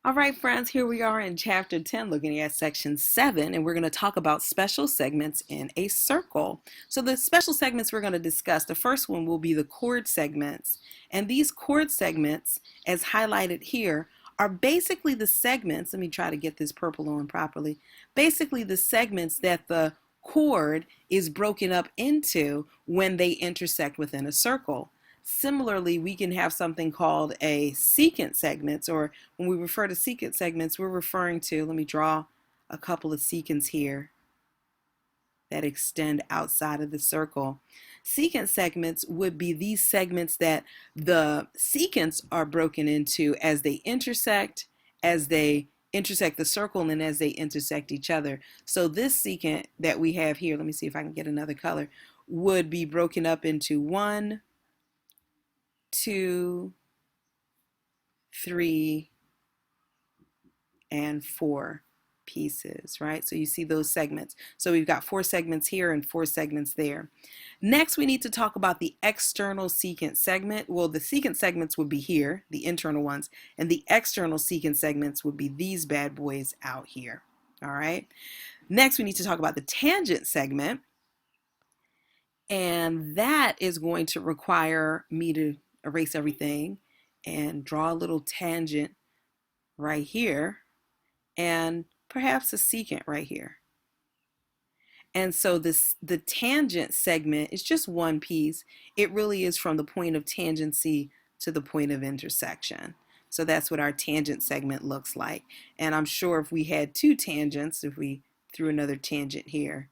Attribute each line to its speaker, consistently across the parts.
Speaker 1: All right, friends, here we are in chapter 10, looking at section 7, and we're going to talk about special segments in a circle. So the special segments we're going to discuss, the first one will be the chord segments. And these chord segments, as highlighted here, are basically the segments, let me try to get this purple on properly, basically the segments that the chord is broken up into when they intersect within a circle. Similarly, we can have something called a secant segments, or when we refer to secant segments, we're referring to, let me draw a couple of secants here that extend outside of the circle. Secant segments would be these segments that the secants are broken into as they intersect the circle and as they intersect each other. So this secant that we have here, let me see if I can get another color, would be broken up into 1, 2, 3, and 4 pieces, right? So you see those segments. So we've got 4 segments here and 4 segments there. Next, we need to talk about the external secant segment. Well, the secant segments would be here, the internal ones, and the external secant segments would be these bad boys out here, all right? Next, we need to talk about the tangent segment, and that is going to require me to erase everything and draw a little tangent right here and perhaps a secant right here. And so the tangent segment is just one piece. It really is from the point of tangency to the point of intersection. So that's what our tangent segment looks like. And I'm sure if we had 2 tangents, if we threw another tangent here,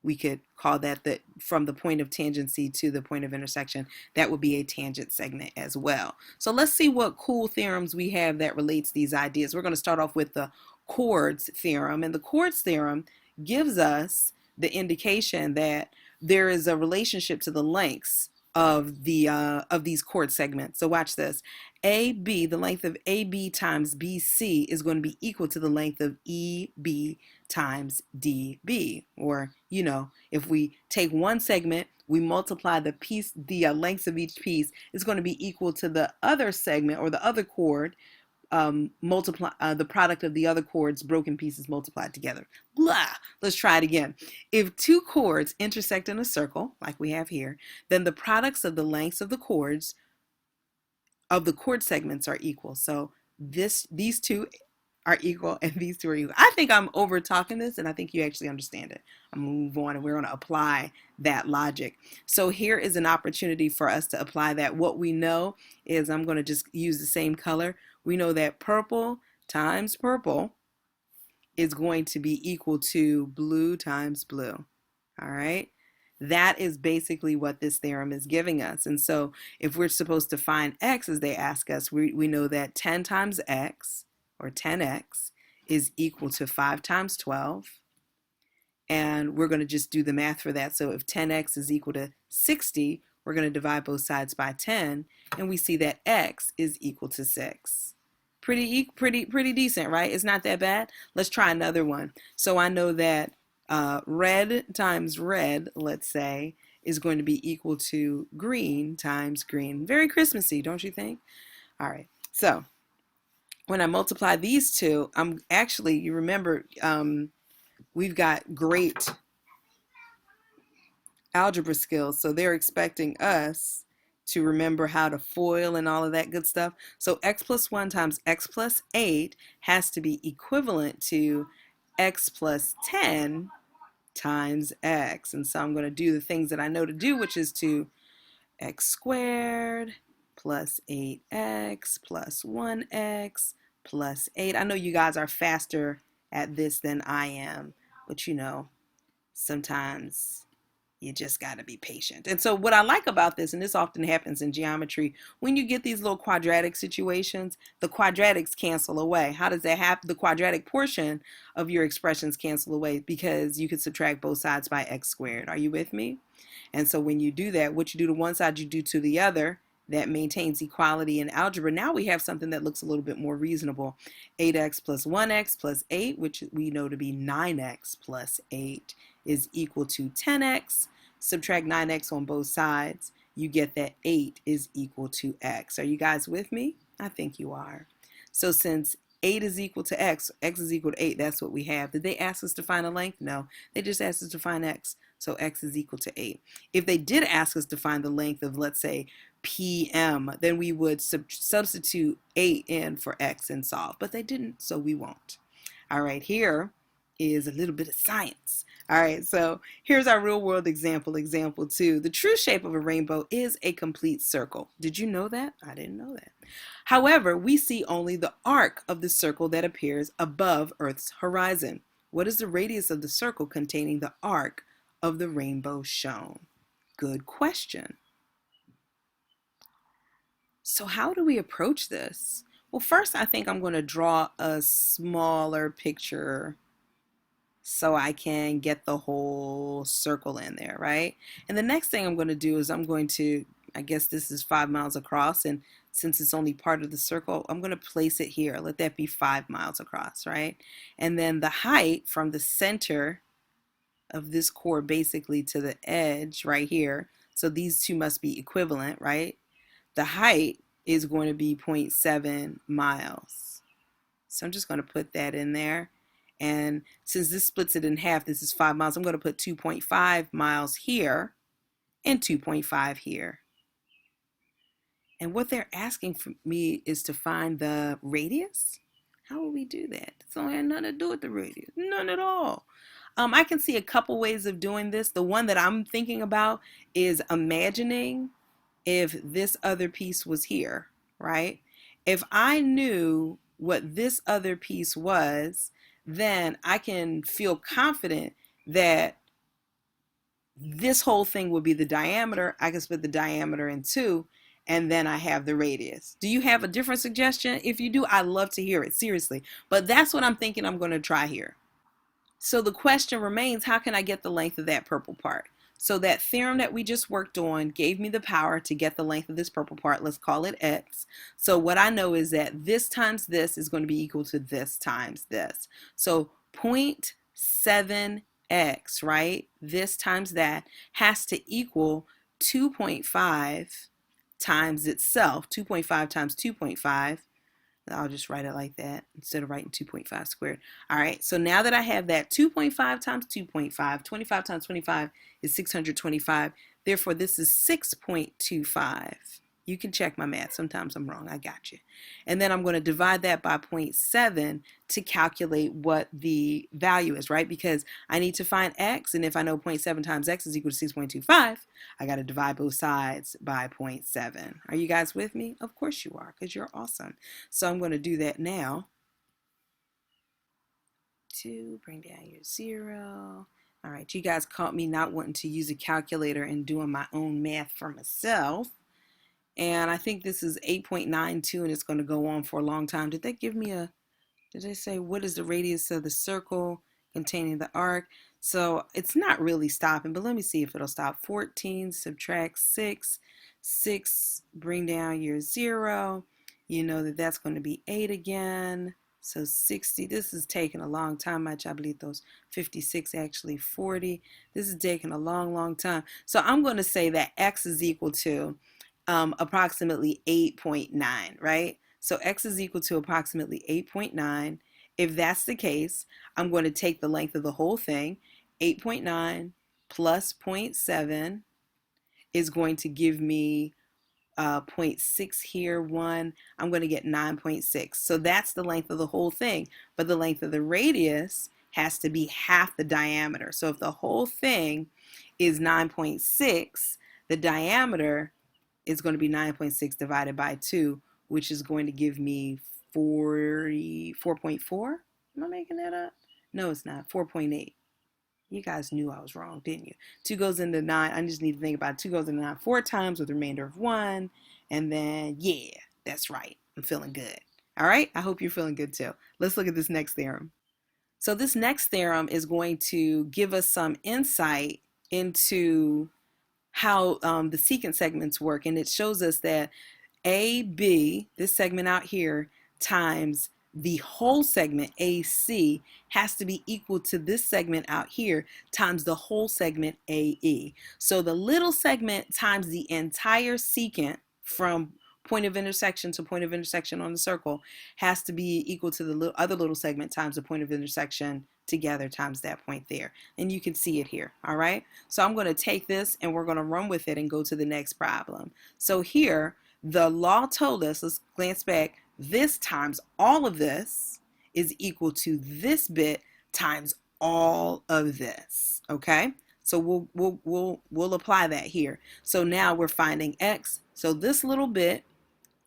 Speaker 1: we could call that from the point of tangency to the point of intersection. That would be a tangent segment as well. So let's see what cool theorems we have that relates these ideas. We're going to start off with the chords theorem, and the chords theorem gives us the indication that there is a relationship to the lengths of these chord segments. So watch this. AB, the length of AB times BC is going to be equal to the length of EB times DB. Or, if we take one segment, we multiply the lengths of each piece is going to be equal to the other segment or the other chord, multiply the product of the other chords, broken pieces multiplied together. Blah. Let's try it again. If 2 chords intersect in a circle, like we have here, then the products of the lengths of the chords of the chord segments are equal. So these 2 are equal and these 2 are equal. I think I'm over talking this, and I think you actually understand it. I'm going to move on and we're going to apply that logic. So here is an opportunity for us to apply that. What we know is, I'm going to just use the same color. We know that purple times purple is going to be equal to blue times blue. All right. That is basically what this theorem is giving us. And so if we're supposed to find x, as they ask us, we know that 10 times x, or 10x, is equal to 5 times 12. And we're going to just do the math for that. So if 10x is equal to 60, we're going to divide both sides by 10, and we see that x is equal to 6. Pretty decent, right? It's not that bad. Let's try another one. So I know that red times red, let's say, is going to be equal to green times green. Very Christmassy, don't you think? All right. So when I multiply these 2, you remember, we've got great algebra skills, so they're expecting us to remember how to FOIL and all of that good stuff. So x plus 1 times x plus 8 has to be equivalent to x plus 10 times x. And so I'm going to do the things that I know to do, which is to x squared plus 8x plus 1x plus 8. I know you guys are faster at this than I am, but sometimes you just got to be patient. And so what I like about this, and this often happens in geometry, when you get these little quadratic situations, the quadratics cancel away. How does that happen? The quadratic portion of your expressions cancel away because you can subtract both sides by x squared. Are you with me? And so when you do that, what you do to one side, you do to the other. That maintains equality in algebra. Now we have something that looks a little bit more reasonable. 8x plus 1x plus 8, which we know to be 9x plus 8, is equal to 10x. Subtract 9x on both sides. You get that 8 is equal to x. Are you guys with me? I think you are. So since 8 is equal to x, x is equal to 8, that's what we have. Did they ask us to find a length? No, they just asked us to find x, so x is equal to 8. If they did ask us to find the length of, let's say, PM, then we would substitute 8 in for x and solve, but they didn't, so we won't. All right, here is a little bit of science. All right, so here's our real world example, example 2. The true shape of a rainbow is a complete circle. Did you know that? I didn't know that. However, we see only the arc of the circle that appears above Earth's horizon. What is the radius of the circle containing the arc of the rainbow shown? Good question. So how do we approach this? Well, first I think I'm going to draw a smaller picture so I can get the whole circle in there, right? And the next thing I'm going to do is I'm going to, I guess this is 5 miles across, and since it's only part of the circle, I'm going to place it here. Let that be 5 miles across, right? And then the height from the center of this core basically to the edge right here, so these two must be equivalent, right? The height is going to be 0.7 miles. So I'm just going to put that in there. And since this splits it in half, this is 5 miles, I'm going to put 2.5 miles here and 2.5 here. And what they're asking from me is to find the radius. How will we do that? It's don't have nothing to do with the radius. None at all. I can see a couple ways of doing this. The one that I'm thinking about is imagining if this other piece was here, right? If I knew what this other piece was, then I can feel confident that this whole thing would be the diameter. I can split the diameter in two, and then I have the radius. Do you have a different suggestion? If you do, I'd love to hear it, seriously. But that's what I'm thinking I'm going to try here. So the question remains, how can I get the length of that purple part? So that theorem that we just worked on gave me the power to get the length of this purple part. Let's call it x. So what I know is that this times this is going to be equal to this times this. So 0.7x, right? This times that has to equal 2.5 times itself. 2.5 times 2.5. I'll just write it like that instead of writing 2.5 squared. All right, so now that I have that 2.5 times 2.5, 25 times 25 is 625. Therefore, this is 6.25. You can check my math. Sometimes I'm wrong. I got you. And then I'm going to divide that by 0.7 to calculate what the value is, right? Because I need to find x, and if I know 0.7 times x is equal to 6.25, I got to divide both sides by 0.7. Are you guys with me? Of course you are, because you're awesome. So I'm going to do that now. 2, bring down your 0. All right, you guys caught me not wanting to use a calculator and doing my own math for myself. And I think this is 8.92, and it's going to go on for a long time. Did they give me did they say what is the radius of the circle containing the arc? So it's not really stopping, but let me see if it'll stop. 14, subtract 6, 6, bring down your 0. You know that that's going to be 8 again. So 60, this is taking a long time, my chablitos. 56, actually 40. This is taking a long, long time. So I'm going to say that x is equal to approximately 8.9, right? So x is equal to approximately 8.9. If that's the case, I'm going to take the length of the whole thing. 8.9 plus 0.7 is going to give me 0.6 here, 1. I'm going to get 9.6. So that's the length of the whole thing. But the length of the radius has to be half the diameter. So if the whole thing is 9.6, the diameter is going to be 9.6 divided by 2, which is going to give me 4.4. Am I making that up? No, it's not. 4.8. You guys knew I was wrong, didn't you? 2 goes into 9. I just need to think about it. 2 goes into 9 4 times with a remainder of 1. And then, yeah, that's right. I'm feeling good. All right? I hope you're feeling good too. Let's look at this next theorem. So this next theorem is going to give us some insight into how the secant segments work, and it shows us that AB, this segment out here, times the whole segment AC has to be equal to this segment out here times the whole segment AE. So the little segment times the entire secant from point of intersection to point of intersection on the circle has to be equal to the other little segment times the point of intersection together times that point there. And you can see it here, all right? So I'm going to take this and we're going to run with it and go to the next problem. So here, the law told us, let's glance back, this times all of this is equal to this bit times all of this, okay? So we'll apply that here. So now we're finding x. So this little bit,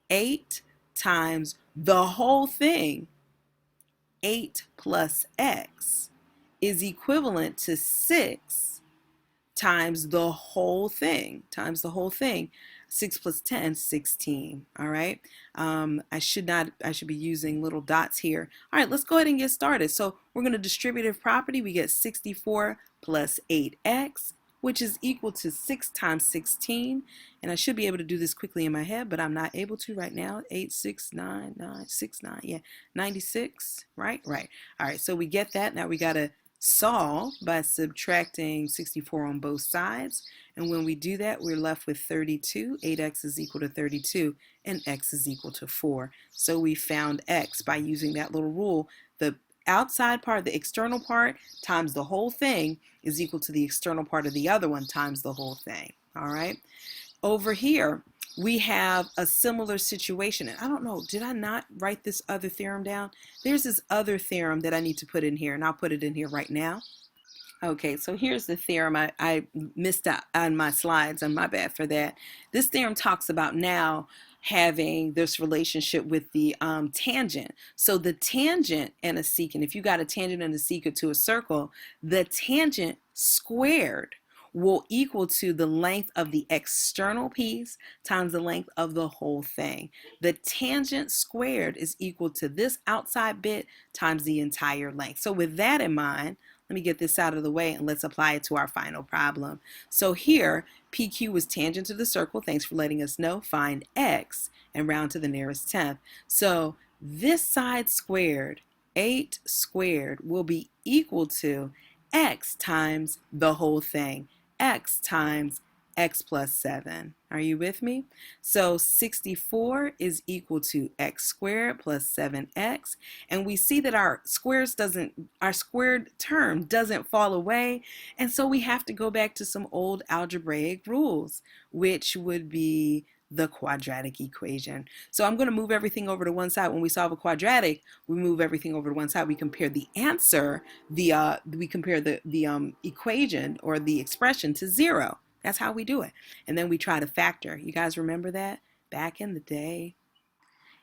Speaker 1: 8 times the whole thing, 8 plus x, is equivalent to 6 times the whole thing, 6 plus 10, 16, all right? I should be using little dots here. All right, let's go ahead and get started. So we're going to distributive property. We get 64 plus 8x, which is equal to 6 times 16. And I should be able to do this quickly in my head, but I'm not able to right now. 8, 6, 9, 9, 6, 9, yeah, 96, right? Right. All right, so we get that. Now we got to solve by subtracting 64 on both sides. And when we do that, we're left with 32. 8x is equal to 32, and x is equal to 4. So we found x by using that little rule. The outside part, the external part, times the whole thing is equal to the external part of the other one times the whole thing. All right. Over here, we have a similar situation. And I don't know, did I not write this other theorem down? There's this other theorem that I need to put in here, and I'll put it in here right now. Okay, so here's the theorem. I missed out on my slides, and my bad for that. This theorem talks about now having this relationship with the tangent. So the tangent and a secant, if you got a tangent and a secant to a circle, the tangent squared will equal to the length of the external piece times the length of the whole thing. The tangent squared is equal to this outside bit times the entire length. So with that in mind, let me get this out of the way and let's apply it to our final problem. So here, PQ was tangent to the circle. Thanks for letting us know. Find x and round to the nearest tenth. So this side squared, 8 squared, will be equal to x times the whole thing, x times x plus 7. Are you with me? So 64 is equal to x squared plus 7x. And we see that our squared term doesn't fall away. And so we have to go back to some old algebraic rules, which would be the quadratic equation. So I'm going to move everything over to one side. When we solve a quadratic, we move everything over to one side. We compare the answer, we compare the equation or the expression to 0. That's how we do it. And then we try to factor. You guys remember that back in the day?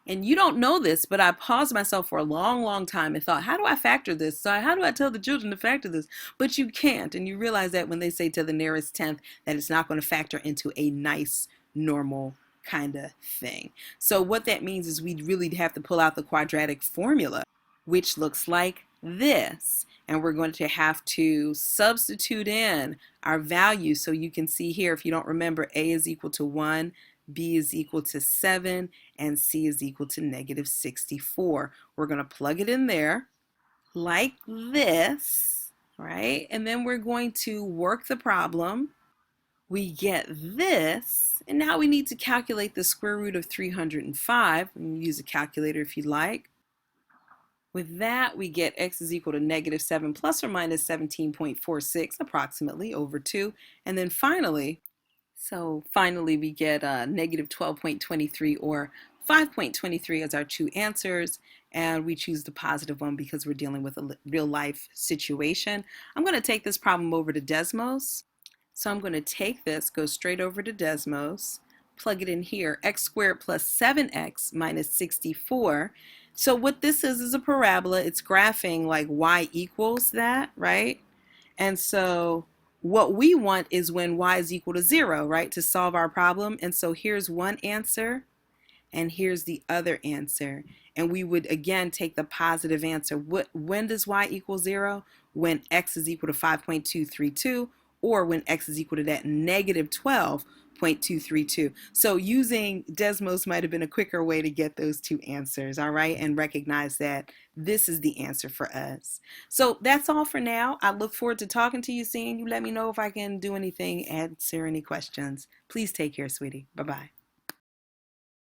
Speaker 1: And you don't know this, but I paused myself for a long, long time and thought, how do I factor this? So how do I tell the children to factor this? But you can't. And you realize that when they say to the nearest tenth, that it's not going to factor into a nice, normal kind of thing. So what that means is we really have to pull out the quadratic formula, which looks like this. And we're going to have to substitute in our values. So you can see here, if you don't remember, A is equal to 1, B is equal to 7, and C is equal to negative 64. We're going to plug it in there like this, right? And then we're going to work the problem. We get this, and now we need to calculate the square root of 305. And use a calculator if you like. With that, we get x is equal to negative 7 plus or minus 17.46 approximately over 2. And then finally we get negative 12.23 or 5.23 as our two answers. And we choose the positive one because we're dealing with a real life situation. I'm going to take this problem over to Desmos. So I'm going to take this, go straight over to Desmos, plug it in here, x squared plus 7x minus 64. So what this is a parabola. It's graphing like y equals that, right? And so what we want is when y is equal to 0, right, to solve our problem. And so here's one answer, and here's the other answer. And we would, again, take the positive answer. When does y equal 0? When x is equal to 5.232, or when x is equal to that negative 12.232. So using Desmos might have been a quicker way to get those two answers, all right, and recognize that this is the answer for us. So that's all for now. I look forward to talking to you, seeing you. Let me know if I can do anything, answer any questions. Please take care, sweetie. Bye-bye.